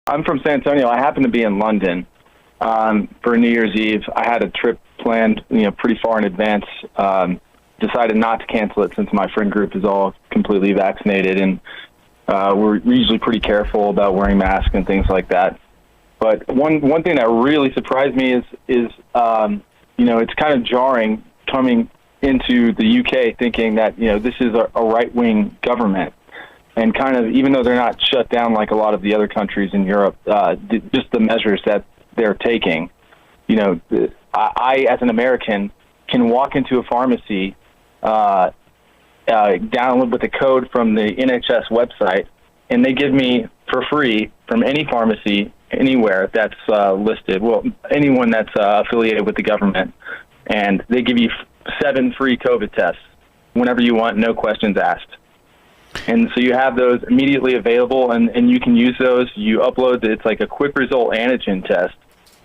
I'm from San Antonio. I happen to be in London for New Year's Eve. I had a trip planned, pretty far in advance. Decided not to cancel it since my friend group is all completely vaccinated, and we're usually pretty careful about wearing masks and things like that. But one thing that really surprised me is it's kind of jarring coming into the UK thinking that, this is a right-wing government. And kind of, even though they're not shut down like a lot of the other countries in Europe, just the measures that they're taking. I, as an American, can walk into a pharmacy, download with a code from the NHS website, and they give me for free from any pharmacy anywhere that's listed. Well, anyone that's affiliated with the government, and they give you 7 free COVID tests whenever you want, no questions asked. And so you have those immediately available, and you can use those. You upload it's like a quick result antigen test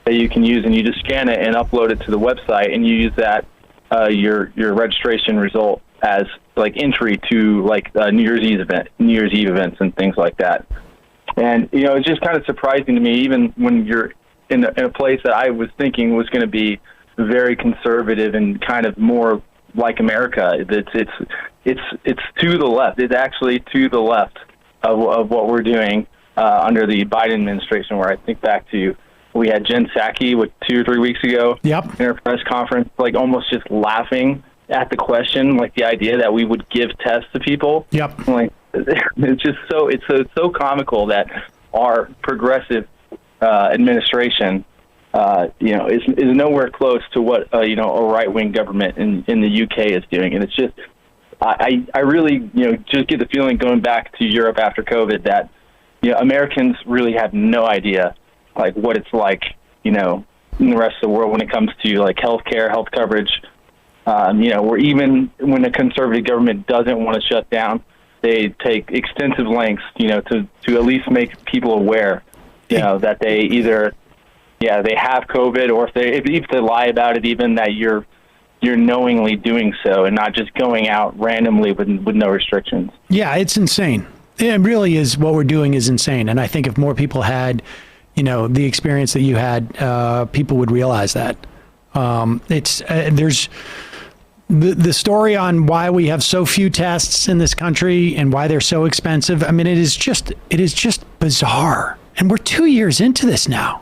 that you can use, and you just scan it and upload it to the website, and you use that your registration result as like entry to like New Year's Eve events and things like that. And it's just kind of surprising to me, even when you're in a place that I was thinking was going to be very conservative and kind of more like America. It's to the left. It's actually to the left of what we're doing under the Biden administration, where I think back to we had Jen Psaki 2 or 3 weeks ago in her press conference, like almost just laughing at the question, like the idea that we would give tests to people. Like it's just so comical that our progressive administration is nowhere close to what a right-wing government in the UK is doing. And it's just I really just get the feeling, going back to Europe after COVID, that Americans really have no idea like what it's like in the rest of the world when it comes to like health coverage. Where even when a conservative government doesn't want to shut down, they take extensive lengths to at least make people aware that they either they have COVID, or if they lie about it, even that you're knowingly doing so and not just going out randomly with no restrictions. Yeah, it's insane. It really is. What we're doing is insane. And I think if more people had, the experience that you had, people would realize that. There's the story on why we have so few tests in this country and why they're so expensive. I mean, it is just bizarre. And we're 2 years into this now.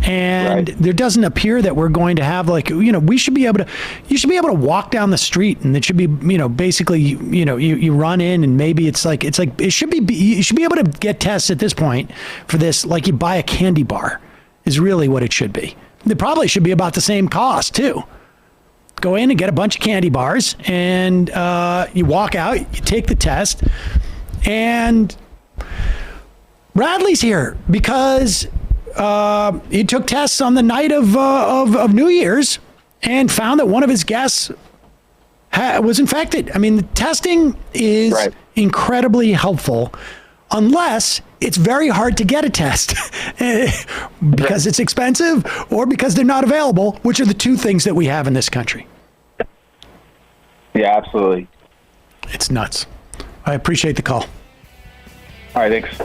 And there doesn't appear that we're going to have you should be able to walk down the street, and it should be, basically, you run in, and maybe you should be able to get tests at this point for this, like you buy a candy bar is really what it should be. It probably should be about the same cost too. Go in and get a bunch of candy bars, and you walk out, you take the test, and Bradley's here because he took tests on the night of New Year's and found that one of his guests was infected. I mean, the testing is incredibly helpful, unless it's very hard to get a test because it's expensive or because they're not available, which are the two things that we have in this country. Yeah, absolutely. It's nuts. I appreciate the call. All right, thanks.